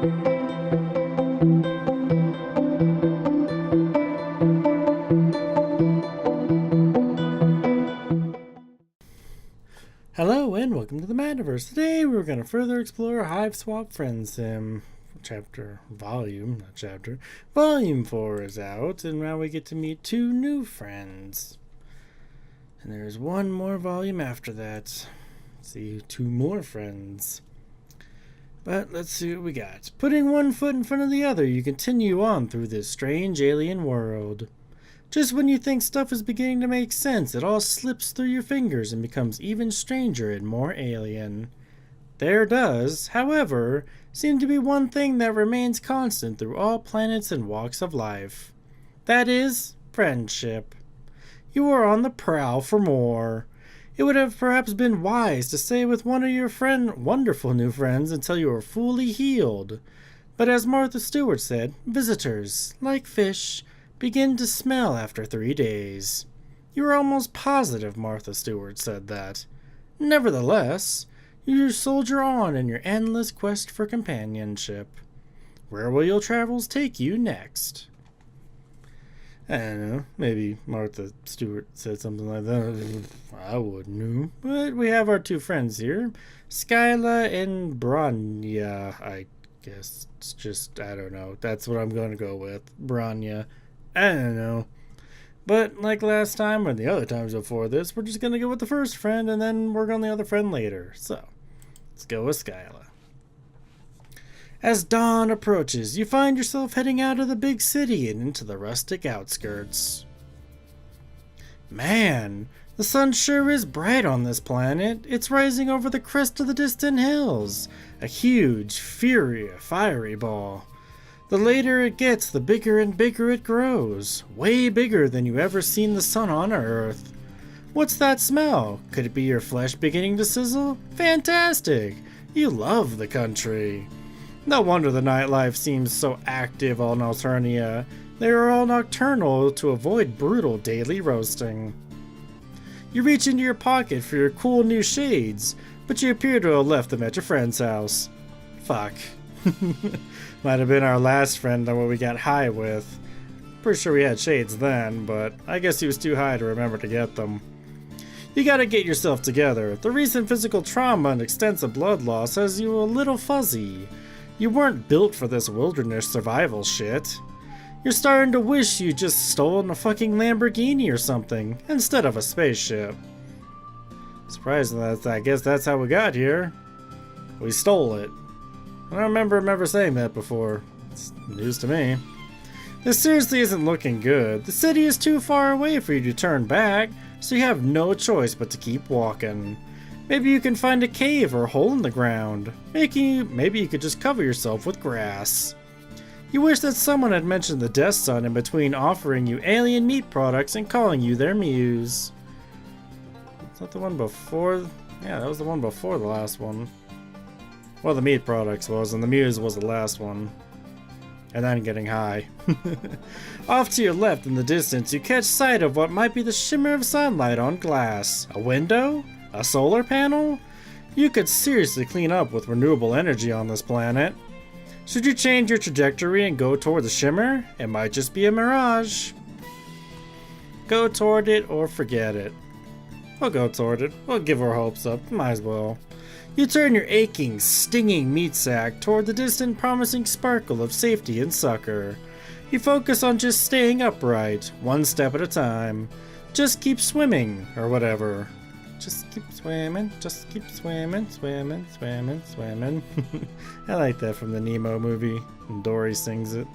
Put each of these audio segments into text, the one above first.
Hello and welcome to the Mattniverse. Today we're going to further explore HiveSwap Friendsim. Volume 4 is out, and now we get to meet 2 new friends. And there's one more volume after that. See 2 more friends. But let's see what we got. Putting one foot in front of the other, you continue on through this strange alien world. Just when you think stuff is beginning to make sense, it all slips through your fingers and becomes even stranger and more alien. There does, however, seem to be one thing that remains constant through all planets and walks of life. That is, friendship. You are on the prowl for more. It would have perhaps been wise to stay with one of your wonderful new friends until you are fully healed. But as Martha Stewart said, visitors, like fish, begin to smell after 3 days. You are almost positive Martha Stewart said that. Nevertheless, you soldier on in your endless quest for companionship. Where will your travels take you next? I don't know, maybe Martha Stewart said something like that. I wouldn't know. But we have our 2 friends here, Skylla and Branya, I guess. It's just, I don't know. That's what I'm going to go with. Branya. I don't know. But like last time or the other times before this, we're just going to go with the first friend and then work on the other friend later. So, let's go with Skylla. As dawn approaches, you find yourself heading out of the big city and into the rustic outskirts. Man, the sun sure is bright on this planet. It's rising over the crest of the distant hills. A huge, fiery ball. The later it gets, the bigger and bigger it grows. Way bigger than you ever seen the sun on Earth. What's that smell? Could it be your flesh beginning to sizzle? Fantastic! You love the country. No wonder the nightlife seems so active on Alternia. They are all nocturnal to avoid brutal daily roasting. You reach into your pocket for your cool new shades, but you appear to have left them at your friend's house. Fuck. Might have been our last friend that we got high with. Pretty sure we had shades then, but I guess he was too high to remember to get them. You gotta get yourself together. The recent physical trauma and extensive blood loss has you a little fuzzy. You weren't built for this wilderness survival shit. You're starting to wish you just stolen a fucking Lamborghini or something, instead of a spaceship. Surprisingly, I guess that's how we got here. We stole it. I don't remember saying that before. It's news to me. This seriously isn't looking good. The city is too far away for you to turn back, so you have no choice but to keep walking. Maybe you can find a cave or a hole in the ground. Maybe you could just cover yourself with grass. You wish that someone had mentioned the Death Sun in between offering you alien meat products and calling you their muse. Is that the one before? Yeah, that was the one before the last one. Well, the meat products was, and the muse was the last one. And then getting high. Off to your left in the distance, you catch sight of what might be the shimmer of sunlight on glass. A window? A solar panel? You could seriously clean up with renewable energy on this planet. Should you change your trajectory and go toward the shimmer? It might just be a mirage. Go toward it or forget it. We'll go toward it. We'll give our hopes up. Might as well. You turn your aching, stinging meat sack toward the distant promising sparkle of safety and succor. You focus on just staying upright, one step at a time. Just keep swimming, or whatever. Just keep swimming, swimming. I like that from the Nemo movie, and Dory sings it.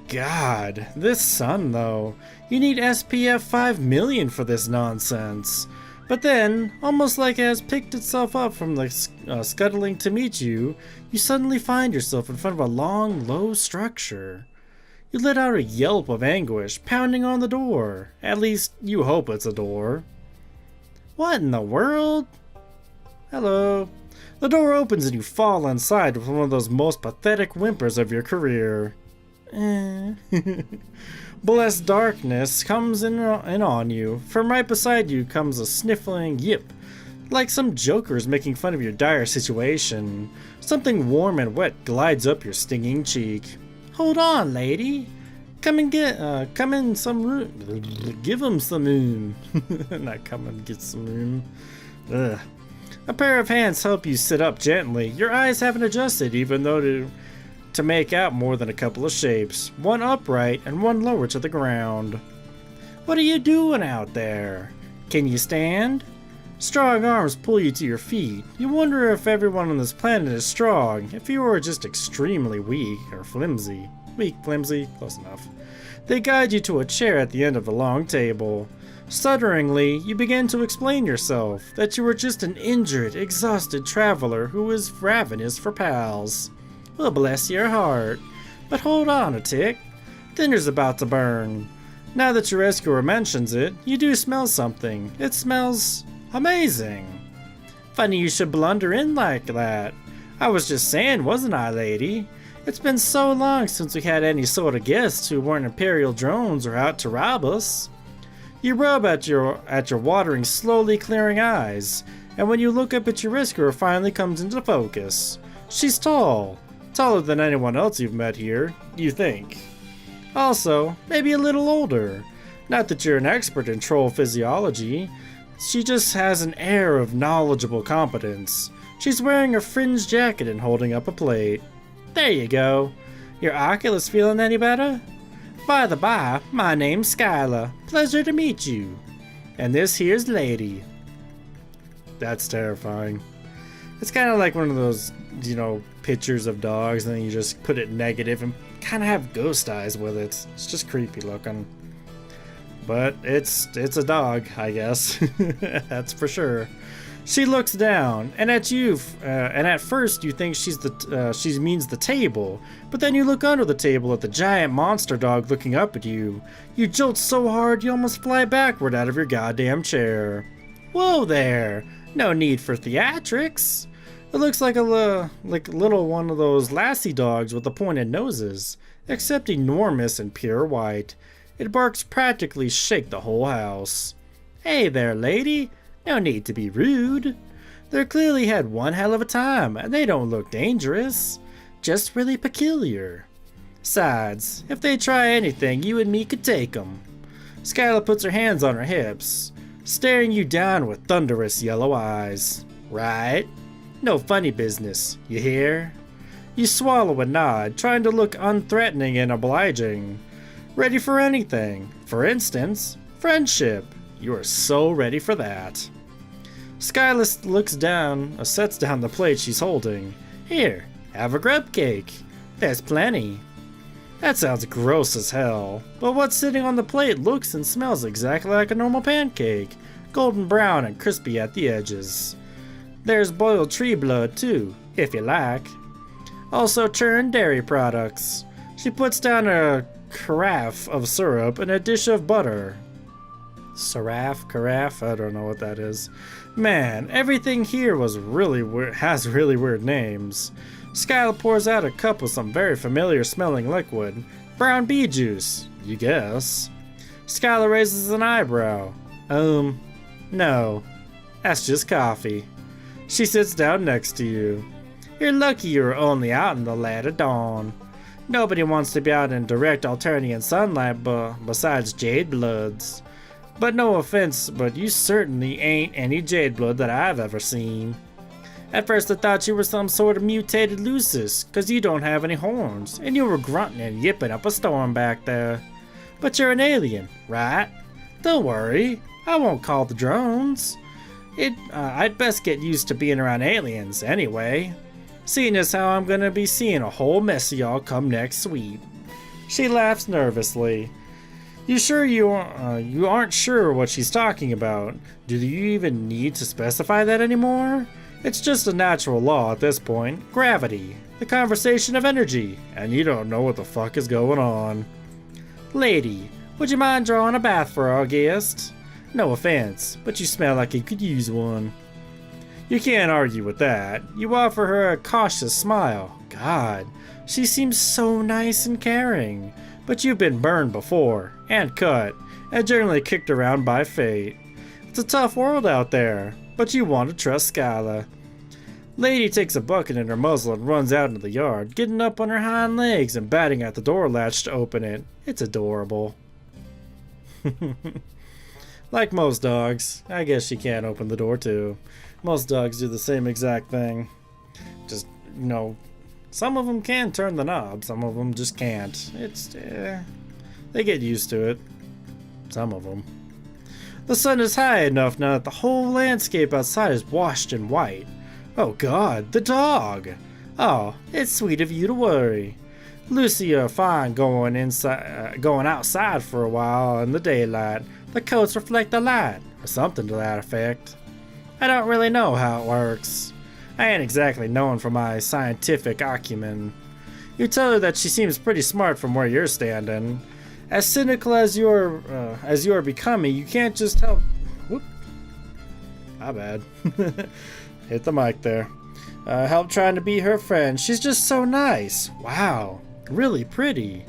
God, this sun though. You need SPF 5 million for this nonsense. But then, almost like it has picked itself up from the scuttling to meet you, you suddenly find yourself in front of a long, low structure. You let out a yelp of anguish, pounding on the door. At least, you hope it's a door. What in the world? Hello. The door opens and you fall inside with one of those most pathetic whimpers of your career. Blessed darkness comes in on you. From right beside you comes a sniffling yip, like some jokers making fun of your dire situation. Something warm and wet glides up your stinging cheek. Hold on, lady. Come in some room. Give him some room. Not come and get some room. Ugh. A pair of hands help you sit up gently. Your eyes haven't adjusted, even though to make out more than a couple of shapes. One upright and one lower to the ground. What are you doing out there? Can you stand? Strong arms pull you to your feet. You wonder if everyone on this planet is strong, if you were just extremely weak or flimsy. Weak, flimsy, close enough. They guide you to a chair at the end of the long table. Stutteringly, you begin to explain yourself, that you were just an injured, exhausted traveler who is ravenous for pals. Well, bless your heart. But hold on a tick. Dinner's about to burn. Now that your rescuer mentions it, you do smell something. It smells amazing. Funny you should blunder in like that. I was just saying, wasn't I, lady? It's been so long since we had any sort of guests who weren't Imperial drones or out to rob us. You rub at your watering, slowly clearing eyes, and when you look up at your rescuer, finally comes into focus. She's tall. Taller than anyone else you've met here, you think. Also, maybe a little older. Not that you're an expert in troll physiology. She just has an air of knowledgeable competence. She's wearing a fringed jacket and holding up a plate. There you go. Your Oculus feeling any better? By the by, my name's Skylla. Pleasure to meet you. And this here's Lady. That's terrifying. It's kind of like one of those, pictures of dogs, and then you just put it negative and kind of have ghost eyes with it. It's just creepy looking. But it's a dog, I guess. That's for sure. She looks down and at you, and at first you think she means the table, but then you look under the table at the giant monster dog looking up at you. You jolt so hard you almost fly backward out of your goddamn chair. Whoa there! No need for theatrics. It looks like a little one of those lassie dogs with the pointed noses, except enormous and pure white. It barks practically shake the whole house. Hey there, lady. No need to be rude. They clearly had one hell of a time, and they don't look dangerous. Just really peculiar. Besides, if they try anything, you and me could take them. Skylla puts her hands on her hips, staring you down with thunderous yellow eyes. Right? No funny business, you hear? You swallow and nod, trying to look unthreatening and obliging. Ready for anything. For instance, friendship. You are so ready for that. Skylla looks down, sets down the plate she's holding. Here, have a grub cake. There's plenty. That sounds gross as hell, but what's sitting on the plate looks and smells exactly like a normal pancake, golden brown and crispy at the edges. There's boiled tree blood too, if you like. Also churned dairy products. She puts down a carafe of syrup and a dish of butter. Carafe? I don't know what that is. Man, everything here was really weird, has really weird names. Skylla pours out a cup with some very familiar smelling liquid. Brown bee juice, you guess. Skylla raises an eyebrow. No. That's just coffee. She sits down next to you. You're lucky you're only out in the light of dawn. Nobody wants to be out in direct Alternian sunlight besides jade bloods. But no offense, but you certainly ain't any jade blood that I've ever seen. At first I thought you were some sort of mutated Lucis, cause you don't have any horns, and you were grunting and yipping up a storm back there. But you're an alien, right? Don't worry, I won't call the drones. I'd best get used to being around aliens anyway. Seeing as how I'm gonna be seeing a whole mess of y'all come next sweep. She laughs nervously. You sure you aren't sure what she's talking about? Do you even need to specify that anymore? It's just a natural law at this point. Gravity. The conversation of energy. And you don't know what the fuck is going on. Lady, would you mind drawing a bath for our guest? No offense, but you smell like you could use one. You can't argue with that. You offer her a cautious smile. God, she seems so nice and caring. But you've been burned before, and cut, and generally kicked around by fate. It's a tough world out there, but you want to trust Skylla. Lady takes a bucket in her muzzle and runs out into the yard, getting up on her hind legs and batting at the door latch to open it. It's adorable. Like most dogs, I guess she can't open the door too. Most dogs do the same exact thing. Just, you know, some of them can turn the knob, some of them just can't. They get used to it. Some of them. The sun is high enough now that the whole landscape outside is washed in white. Oh God, the dog! Oh, it's sweet of you to worry. Lucy, you're fine going outside for a while in the daylight. The coats reflect the light, or something to that effect. I don't really know how it works. I ain't exactly known for my scientific acumen. You tell her that she seems pretty smart from where you're standing. As cynical as you're becoming, you can't just help. Whoop. My bad. Hit the mic there. Help trying to be her friend. She's just so nice. Wow. Really pretty.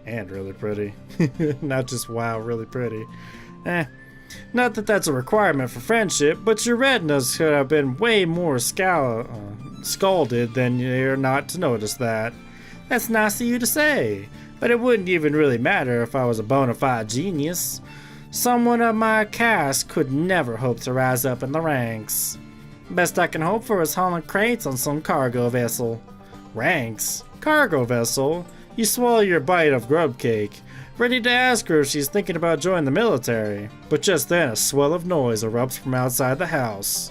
And really pretty. Not just wow, really pretty. Not that that's a requirement for friendship, but your retinas could have been way more scalded than you're not to notice that. That's nice of you to say, but it wouldn't even really matter if I was a bona fide genius. Someone of my caste could never hope to rise up in the ranks. Best I can hope for is hauling crates on some cargo vessel. Ranks? Cargo vessel? You swallow your bite of grub cake, ready to ask her if she's thinking about joining the military, but just then a swell of noise erupts from outside the house.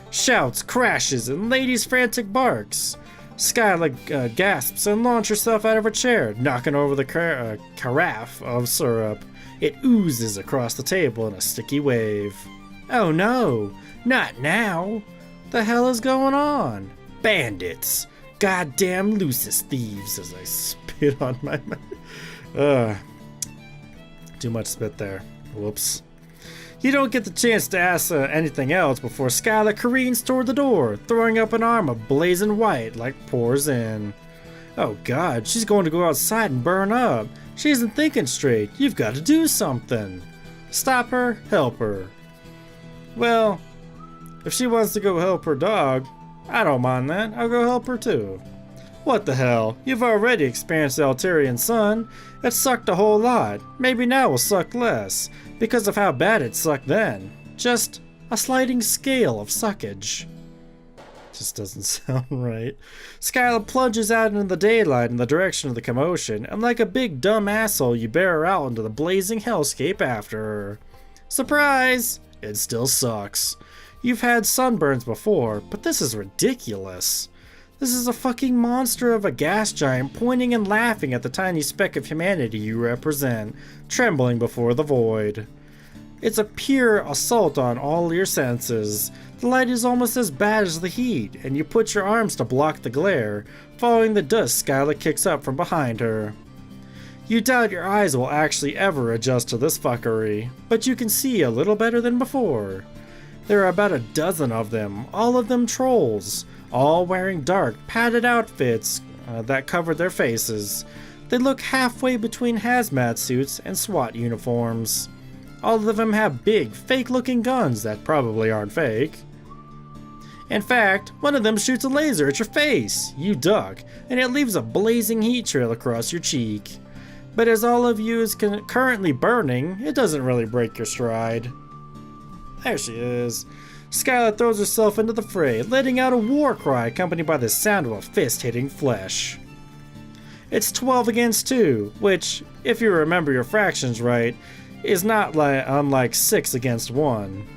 Shouts, crashes, and ladies' frantic barks. Skylla gasps and launches herself out of her chair, knocking over the carafe of syrup. It oozes across the table in a sticky wave. Oh no, not now! The hell is going on? Bandits! Goddamn Lucis thieves, as I spit on my mouth. Too much spit there. Whoops. You don't get the chance to ask anything else before Skylla careens toward the door, throwing up an arm of blazing white like pours in. Oh God, she's going to go outside and burn up. She isn't thinking straight. You've got to do something. Stop her, help her. Well, if she wants to go help her dog, I don't mind that. I'll go help her too. What the hell? You've already experienced the Altarian sun. It sucked a whole lot. Maybe now will suck less, because of how bad it sucked then. Just a sliding scale of suckage. Just doesn't sound right. Skylla plunges out into the daylight in the direction of the commotion, and like a big dumb asshole, you bear her out into the blazing hellscape after her. Surprise! It still sucks. You've had sunburns before, but this is ridiculous. This is a fucking monster of a gas giant pointing and laughing at the tiny speck of humanity you represent, trembling before the void. It's a pure assault on all your senses. The light is almost as bad as the heat, and you put your arms to block the glare, following the dust Skylla kicks up from behind her. You doubt your eyes will actually ever adjust to this fuckery, but you can see a little better than before. There are about a dozen of them, all of them trolls, all wearing dark, padded outfits that cover their faces. They look halfway between hazmat suits and SWAT uniforms. All of them have big, fake-looking guns that probably aren't fake. In fact, one of them shoots a laser at your face. You duck, and it leaves a blazing heat trail across your cheek. But as all of you is currently burning, it doesn't really break your stride. There she is. Skylla throws herself into the fray, letting out a war cry accompanied by the sound of a fist hitting flesh. It's 12 against 2, which, if you remember your fractions right, is not unlike 6 against 1.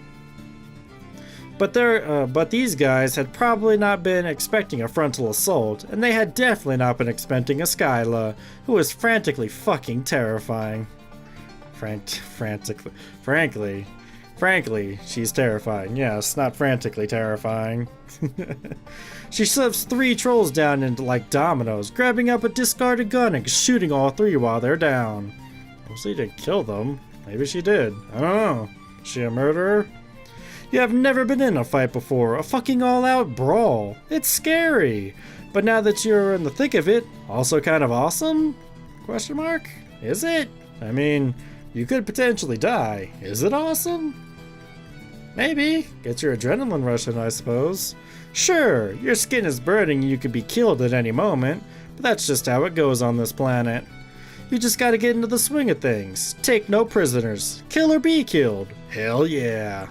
But these guys had probably not been expecting a frontal assault, and they had definitely not been expecting a Skylla, who was frantically fucking terrifying. Frankly, she's terrifying. Yes, not frantically terrifying. She slips 3 trolls down into like dominoes, grabbing up a discarded gun and shooting all 3 while they're down. Mostly didn't kill them. Maybe she did. I don't know. Is she a murderer? You have never been in a fight before, a fucking all-out brawl. It's scary. But now that you're in the thick of it, also kind of awesome? Question mark? Is it? I mean, you could potentially die. Is it awesome? Maybe. Gets your adrenaline rushing, I suppose. Sure, your skin is burning and you could be killed at any moment, but that's just how it goes on this planet. You just gotta get into the swing of things. Take no prisoners. Kill or be killed. Hell yeah.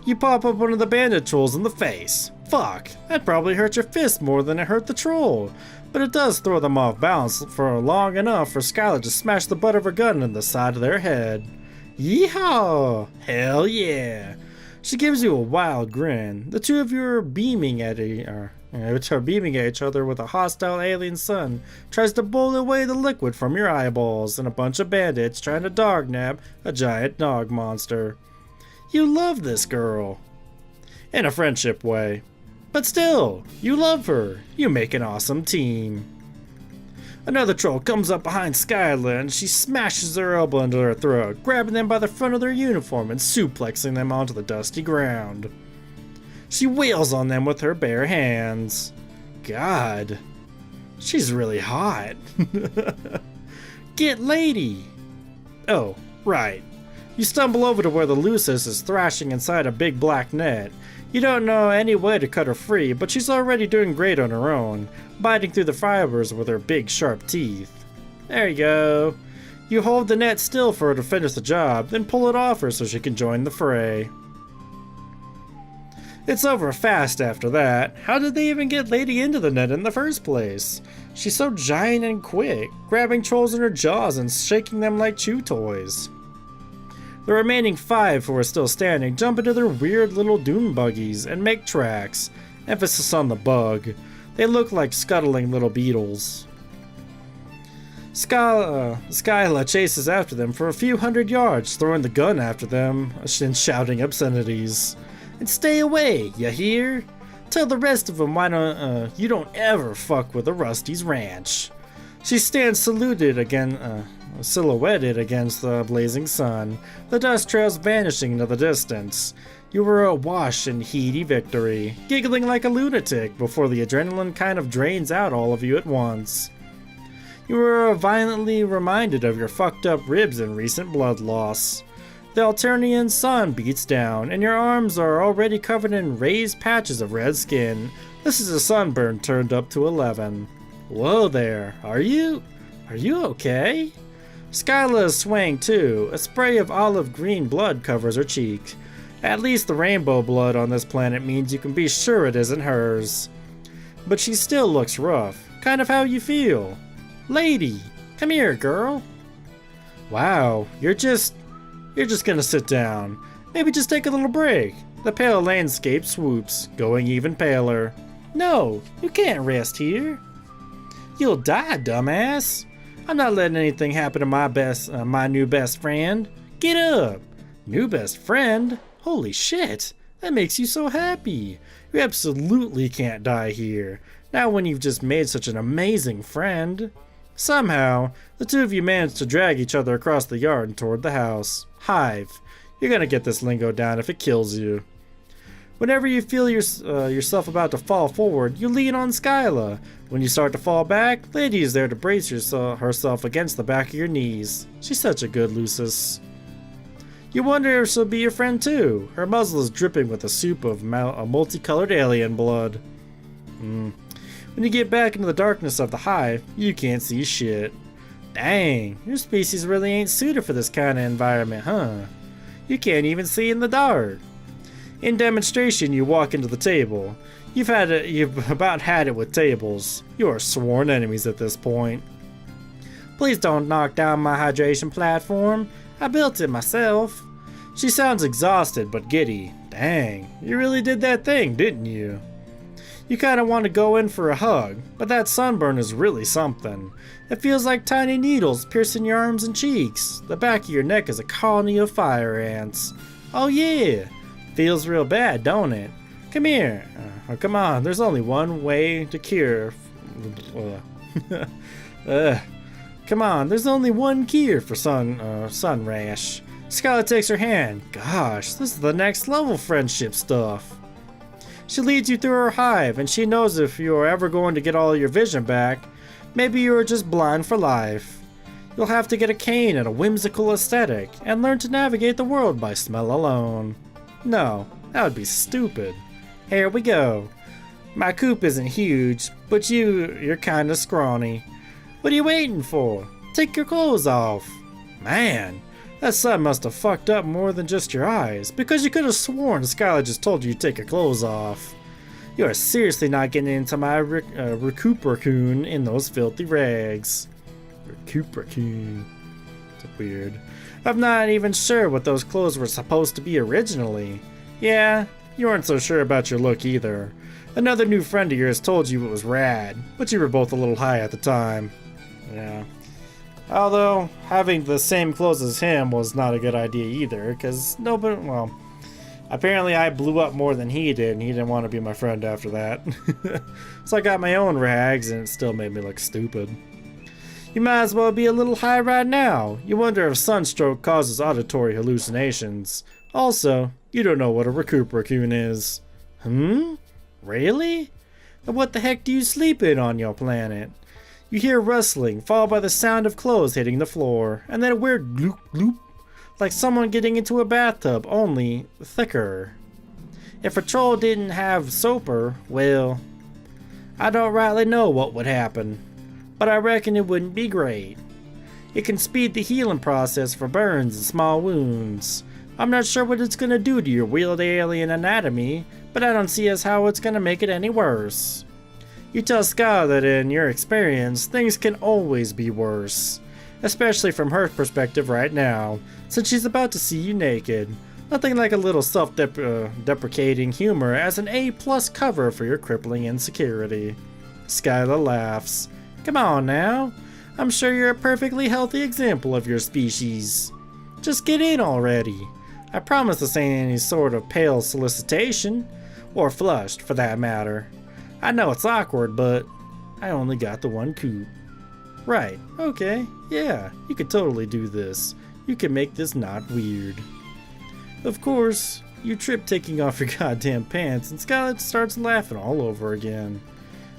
You pop up one of the bandit trolls in the face. Fuck, that probably hurt your fist more than it hurt the troll. But it does throw them off balance for long enough for Skylla to smash the butt of her gun in the side of their head. Yeehaw! Hell yeah! She gives you a wild grin. The two of you are beaming at each other with a hostile alien sun tries to boil away the liquid from your eyeballs and a bunch of bandits trying to dognab a giant dog monster. You love this girl. In a friendship way. But still, you love her. You make an awesome team. Another troll comes up behind Skylla and she smashes her elbow into their throat, grabbing them by the front of their uniform and suplexing them onto the dusty ground. She wails on them with her bare hands. God, she's really hot. Get lady. Oh, right. You stumble over to where the Lucis is thrashing inside a big black net. You don't know any way to cut her free, but she's already doing great on her own, biting through the fibers with her big sharp teeth. There you go. You hold the net still for her to finish the job, then pull it off her so she can join the fray. It's over fast after that. How did they even get Lady into the net in the first place? She's so giant and quick, grabbing trolls in her jaws and shaking them like chew toys. The remaining 5 who are still standing jump into their weird little dune buggies and make tracks. Emphasis on the bug. They look like scuttling little beetles. Skylla chases after them for a few hundred yards, throwing the gun after them and shouting obscenities. And stay away, you hear? Tell the rest of them you don't ever fuck with a Rusty's ranch. She stands silhouetted against the blazing sun, the dust trails vanishing into the distance. You were awash in heady victory, giggling like a lunatic before the adrenaline kind of drains out all of you at once. You were violently reminded of your fucked up ribs and recent blood loss. The Alternian sun beats down, and your arms are already covered in raised patches of red skin. This is a sunburn turned up to 11. Whoa there, are you okay? Skylla is swaying too. A spray of olive green blood covers her cheek. At least the rainbow blood on this planet means you can be sure it isn't hers. But she still looks rough, kind of how you feel. Lady, come here, girl. Wow, you're just gonna sit down. Maybe just take a little break. The pale landscape swoops, going even paler. No, you can't rest here. You'll die, dumbass. I'm not letting anything happen to my new best friend. Get up. New best friend? Holy shit. That makes you so happy. You absolutely can't die here. Not when you've just made such an amazing friend. Somehow, the two of you manage to drag each other across the yard and toward the house. Hive. You're gonna get this lingo down if it kills you. Whenever you feel yourself about to fall forward, you lean on Skylla. When you start to fall back, Lady is there to brace herself against the back of your knees. She's such a good Lucis. You wonder if she'll be your friend too. Her muzzle is dripping with a soup of multicolored alien blood. When you get back into the darkness of the hive, you can't see shit. Dang, your species really ain't suited for this kind of environment, huh? You can't even see in the dark. In demonstration, you walk into the table. You've about had it with tables. You are sworn enemies at this point. Please don't knock down my hydration platform. I built it myself. She sounds exhausted but giddy. Dang, you really did that thing, didn't you? You kinda want to go in for a hug, but that sunburn is really something. It feels like tiny needles piercing your arms and cheeks. The back of your neck is a colony of fire ants. Oh yeah! Feels real bad, don't it? Come here. Come on, there's only one way to cure. Come on, there's only one cure for sun rash. Skylla takes her hand. Gosh, this is the next level friendship stuff. She leads you through her hive, and she knows if you are ever going to get all your vision back, maybe you are just blind for life. You'll have to get a cane and a whimsical aesthetic, and learn to navigate the world by smell alone. No, that would be stupid. Here we go. My coop isn't huge, but you're kinda scrawny. What are you waiting for? Take your clothes off. Man, that sun must have fucked up more than just your eyes, because you could have sworn Skylla just told you to take your clothes off. You are seriously not getting into my recoup raccoon in those filthy rags. Recoup raccoon. It's weird. I'm not even sure what those clothes were supposed to be originally. Yeah, you weren't so sure about your look either. Another new friend of yours told you it was rad, but you were both a little high at the time. Yeah. Although, having the same clothes as him was not a good idea either, because nobody, well, apparently I blew up more than he did, and he didn't want to be my friend after that. So I got my own rags, and it still made me look stupid. You might as well be a little high right now. You wonder if sunstroke causes auditory hallucinations. Also, you don't know what a recoup raccoon is. Really? And what the heck do you sleep in on your planet? You hear rustling, followed by the sound of clothes hitting the floor, and then a weird gloop gloop, like someone getting into a bathtub, only thicker. If a troll didn't have soaper, well, I don't rightly know what would happen, but I reckon it wouldn't be great. It can speed the healing process for burns and small wounds. I'm not sure what it's gonna do to your weird alien anatomy, but I don't see as how it's gonna make it any worse. You tell Skylla that in your experience, things can always be worse. Especially from her perspective right now, since she's about to see you naked. Nothing like a little self-deprecating humor as an A+ cover for your crippling insecurity. Skylla laughs. Come on now. I'm sure you're a perfectly healthy example of your species. Just get in already. I promise this ain't any sort of pale solicitation. Or flushed, for that matter. I know it's awkward, but I only got the one coop. Right, okay, yeah, you could totally do this. You can make this not weird. Of course, you trip taking off your goddamn pants and Skylla starts laughing all over again.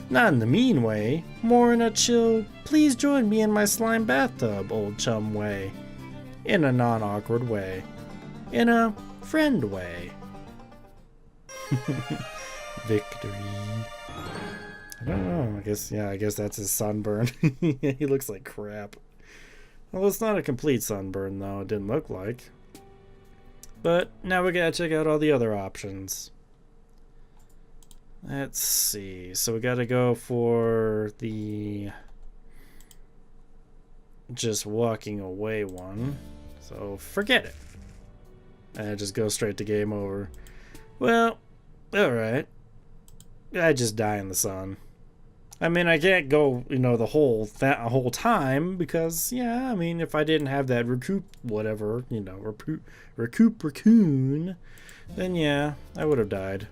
Not in the mean way, more in a chill, please join me in my slime bathtub, old chum way. In a non-awkward way. In a friend way. Victory. I don't know, I guess that's his sunburn. He looks like crap. Well, it's not a complete sunburn though, it didn't look like. But now we gotta check out all the other options. Let's see, so we gotta go for the just walking away one. So forget it. And just go straight to game over. Well, alright. I just die in the sun. I mean, I can't go, the whole time because, yeah, I mean, if I didn't have that recoup raccoon, then yeah, I would have died.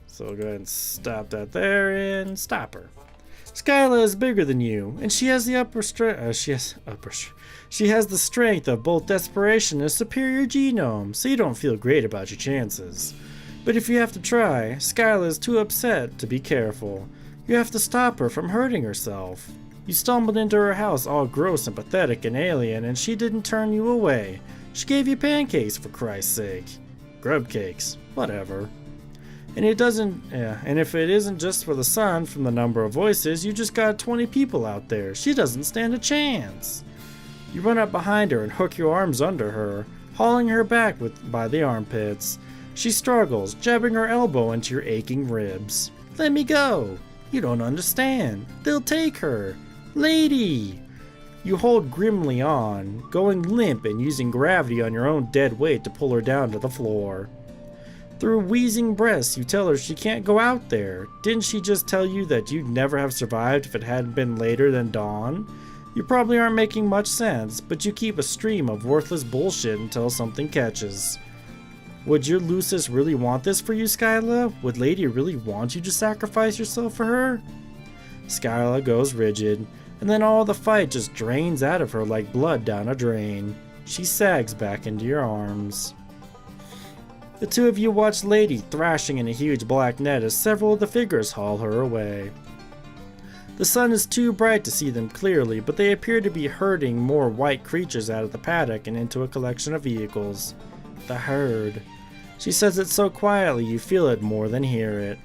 So I'll go ahead and stop that there and stop her. Skylla is bigger than you, and she has the she has the strength of both desperation and a superior genome, so you don't feel great about your chances. But if you have to try, Skylla is too upset to be careful. You have to stop her from hurting herself. You stumbled into her house all gross and pathetic and alien, and she didn't turn you away. She gave you pancakes, for Christ's sake. Grub cakes, whatever. And if it isn't just for the sun from the number of voices, you just got 20 people out there. She doesn't stand a chance. You run up behind her and hook your arms under her, hauling her back by the armpits. She struggles, jabbing her elbow into your aching ribs. Let me go. You don't understand. They'll take her. Lady! You hold grimly on, going limp and using gravity on your own dead weight to pull her down to the floor. Through wheezing breaths, you tell her she can't go out there. Didn't she just tell you that you'd never have survived if it hadn't been later than dawn? You probably aren't making much sense, but you keep a stream of worthless bullshit until something catches. Would your Lucis really want this for you, Skylla? Would Lady really want you to sacrifice yourself for her? Skylla goes rigid, and then all the fight just drains out of her like blood down a drain. She sags back into your arms. The two of you watch Lady thrashing in a huge black net as several of the figures haul her away. The sun is too bright to see them clearly, but they appear to be herding more white creatures out of the paddock and into a collection of vehicles. The herd. She says it so quietly you feel it more than hear it.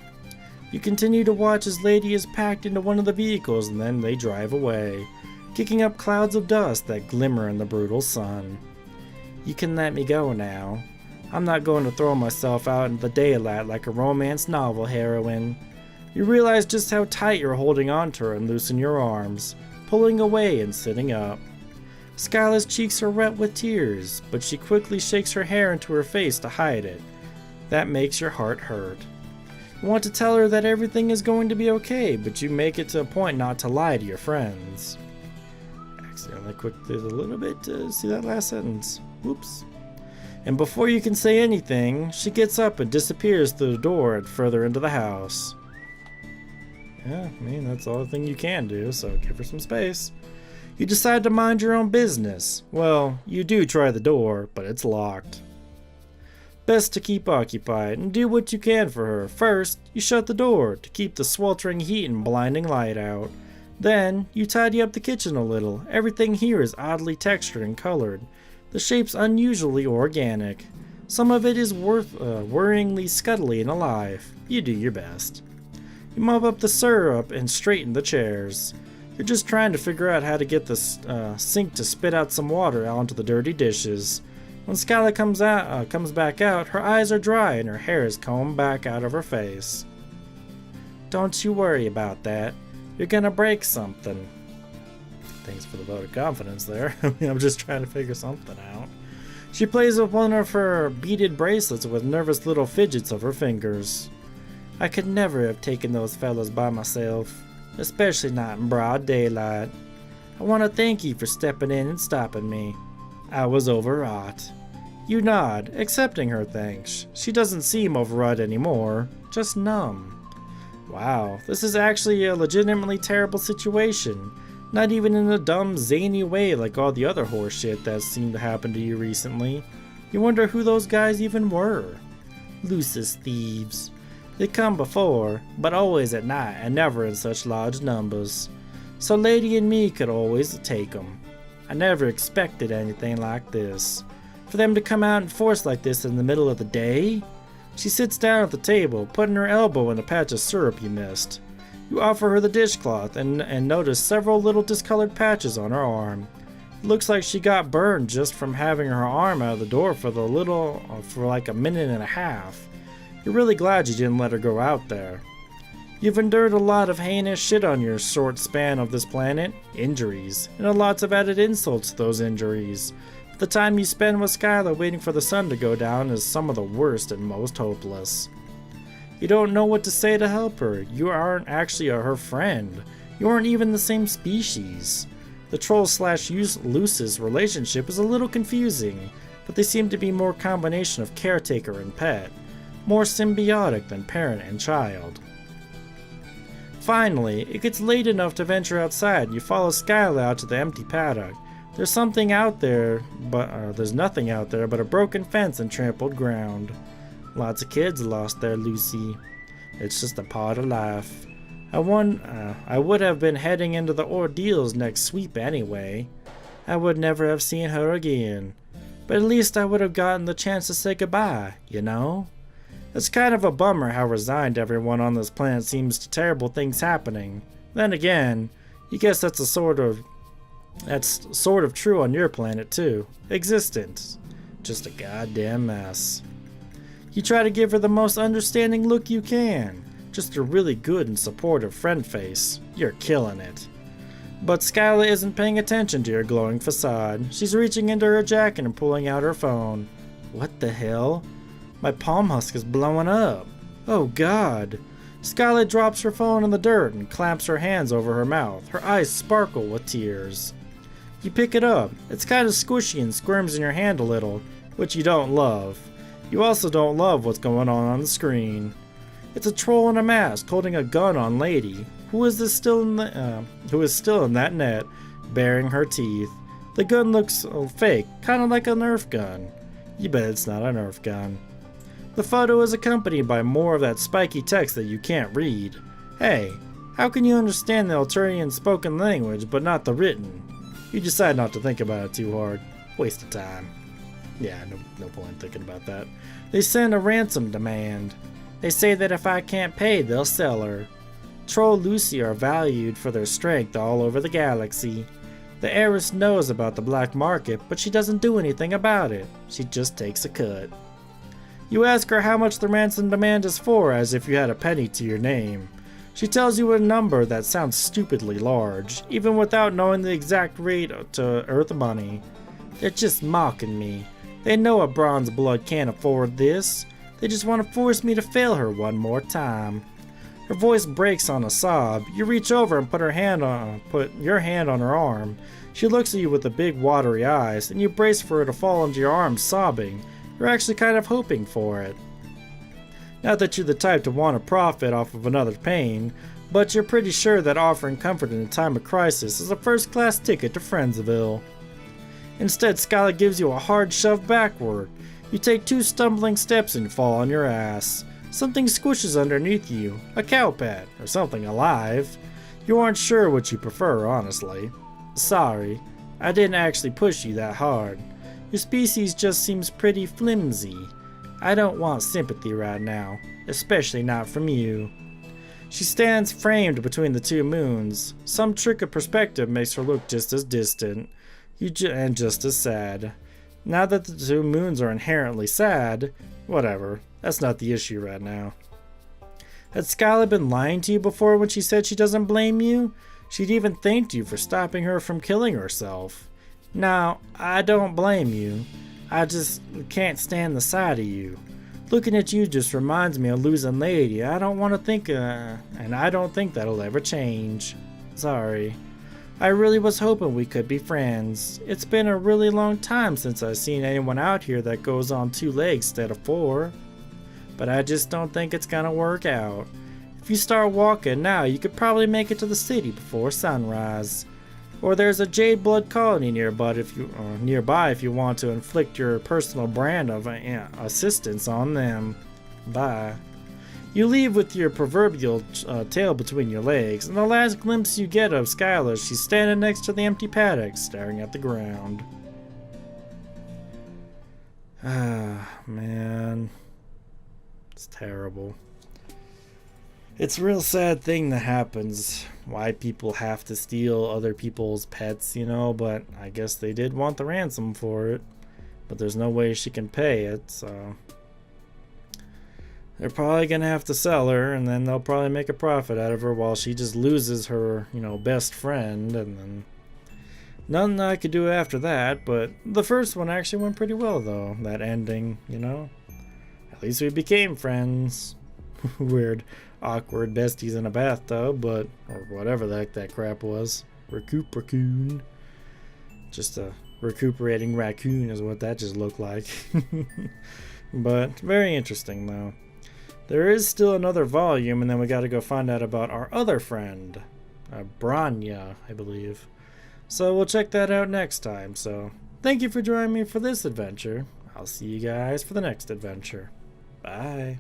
You continue to watch as Lady is packed into one of the vehicles and then they drive away, kicking up clouds of dust that glimmer in the brutal sun. You can let me go now. I'm not going to throw myself out in the daylight like a romance novel heroine. You realize just how tight you're holding onto her and loosen your arms, pulling away and sitting up. Skylla's cheeks are wet with tears, but she quickly shakes her hair into her face to hide it. That makes your heart hurt. You want to tell her that everything is going to be okay, but you make it to a point not to lie to your friends. Accidentally clicked it a little bit to see that last sentence. Whoops. And before you can say anything, she gets up and disappears through the door and further into the house. Yeah, I mean, that's the only thing you can do, so give her some space. You decide to mind your own business. Well, you do try the door, but it's locked. Best to keep occupied and do what you can for her. First, you shut the door to keep the sweltering heat and blinding light out. Then, you tidy up the kitchen a little. Everything here is oddly textured and colored. The shape's unusually organic. Some of it is worryingly scuttly and alive. You do your best. You mop up the syrup and straighten the chairs. You're just trying to figure out how to get the sink to spit out some water onto the dirty dishes. When Skylla comes back out, her eyes are dry and her hair is combed back out of her face. Don't you worry about that. You're gonna break something. Thanks for the vote of confidence there. I'm just trying to figure something out. She plays with one of her beaded bracelets with nervous little fidgets of her fingers. I could never have taken those fellas by myself, especially not in broad daylight. I want to thank you for stepping in and stopping me. I was overwrought. You nod, accepting her thanks. She doesn't seem overwrought anymore, just numb. Wow, this is actually a legitimately terrible situation. Not even in a dumb, zany way like all the other horseshit that seemed to happen to you recently. You wonder who those guys even were. Lucis thieves. They come before, but always at night and never in such large numbers. So Lady and me could always take them. I never expected anything like this. For them to come out in force like this in the middle of the day? She sits down at the table, putting her elbow in a patch of syrup you missed. You offer her the dishcloth and notice several little discolored patches on her arm. It looks like she got burned just from having her arm out of the door for like a minute and a half. You're really glad you didn't let her go out there. You've endured a lot of heinous shit on your short span of this planet, injuries, and lots of added insults to those injuries. But the time you spend with Skylla waiting for the sun to go down is some of the worst and most hopeless. You don't know what to say to help her. You aren't actually her friend. You aren't even the same species. The troll/Lucis relationship is a little confusing, but they seem to be more combination of caretaker and pet, more symbiotic than parent and child. Finally, it gets late enough to venture outside and you follow Skylla out to the empty paddock. There's nothing out there but a broken fence and trampled ground. Lots of kids lost their Lucy. It's just a part of life. I would have been heading into the ordeal's next sweep anyway. I would never have seen her again. But at least I would have gotten the chance to say goodbye, you know? It's kind of a bummer how resigned everyone on this planet seems to terrible things happening. Then again, you guess that's sort of true on your planet too. Existence. Just a goddamn mess. You try to give her the most understanding look you can. Just a really good and supportive friend face. You're killing it. But Skylla isn't paying attention to your glowing facade. She's reaching into her jacket and pulling out her phone. What the hell? My palm husk is blowing up. Oh god. Skylla drops her phone in the dirt and clamps her hands over her mouth. Her eyes sparkle with tears. You pick it up. It's kind of squishy and squirms in your hand a little, which you don't love. You also don't love what's going on the screen. It's a troll in a mask holding a gun on Lady, who is still in that net, baring her teeth. The gun looks fake, kind of like a Nerf gun. You bet it's not a Nerf gun. The photo is accompanied by more of that spiky text that you can't read. Hey, How can you understand the Alturian spoken language, but not the written? You decide not to think about it too hard. Waste of time. Yeah, no point thinking about that. They send a ransom demand. They say that if I can't pay, they'll sell her. Troll Lucy are valued for their strength all over the galaxy. The heiress knows about the black market, but she doesn't do anything about it. She just takes a cut. You ask her how much the ransom demand is for, as if you had a penny to your name. She tells you a number that sounds stupidly large, even without knowing the exact rate to Earth money. They're just mocking me. They know a bronze blood can't afford this. They just want to force me to fail her one more time. Her voice breaks on a sob. You reach over and put your hand on her arm. She looks at you with the big watery eyes, and you brace for her to fall into your arms sobbing. You're actually kind of hoping for it. Not that you're the type to want to profit off of another's pain, but you're pretty sure that offering comfort in a time of crisis is a first-class ticket to Friendsville. Instead, Skylla gives you a hard shove backward. You take 2 stumbling steps and fall on your ass. Something squishes underneath you, a cow pet, or something alive. You aren't sure what you prefer, honestly. Sorry, I didn't actually push you that hard. Your species just seems pretty flimsy. I don't want sympathy right now, especially not from you. She stands framed between the 2 moons. Some trick of perspective makes her look just as distant, and just as sad. Now that the 2 moons are inherently sad, whatever, that's not the issue right now. Had Skylla been lying to you before when she said she doesn't blame you? She'd even thanked you for stopping her from killing herself. Now, I don't blame you. I just can't stand the sight of you. Looking at you just reminds me of losing Lady. I don't want to think, and I don't think that'll ever change. Sorry. I really was hoping we could be friends. It's been a really long time since I've seen anyone out here that goes on 2 legs instead of 4. But I just don't think it's gonna work out. If you start walking now, you could probably make it to the city before sunrise. Or there's a Jade Blood colony nearby if you want to inflict your personal brand of assistance on them. Bye. You leave with your proverbial tail between your legs, and the last glimpse you get of Skylla, she's standing next to the empty paddock, staring at the ground. Ah, man. It's terrible. It's a real sad thing that happens. Why people have to steal other people's pets, you know, but I guess they did want the ransom for it. But there's no way she can pay it, so they're probably gonna have to sell her, and then they'll probably make a profit out of her while she just loses her, you know, best friend, and then nothing I could do after that. But the first one actually went pretty well, though, that ending, you know. At least we became friends. Weird, awkward besties in a bathtub, but, or whatever the heck that crap was. Raccoon. Just a recuperating raccoon is what that just looked like. But very interesting, though. There is still another volume, and then we gotta go find out about our other friend, Branya, I believe. So we'll check that out next time. So thank you for joining me for this adventure. I'll see you guys for the next adventure. Bye.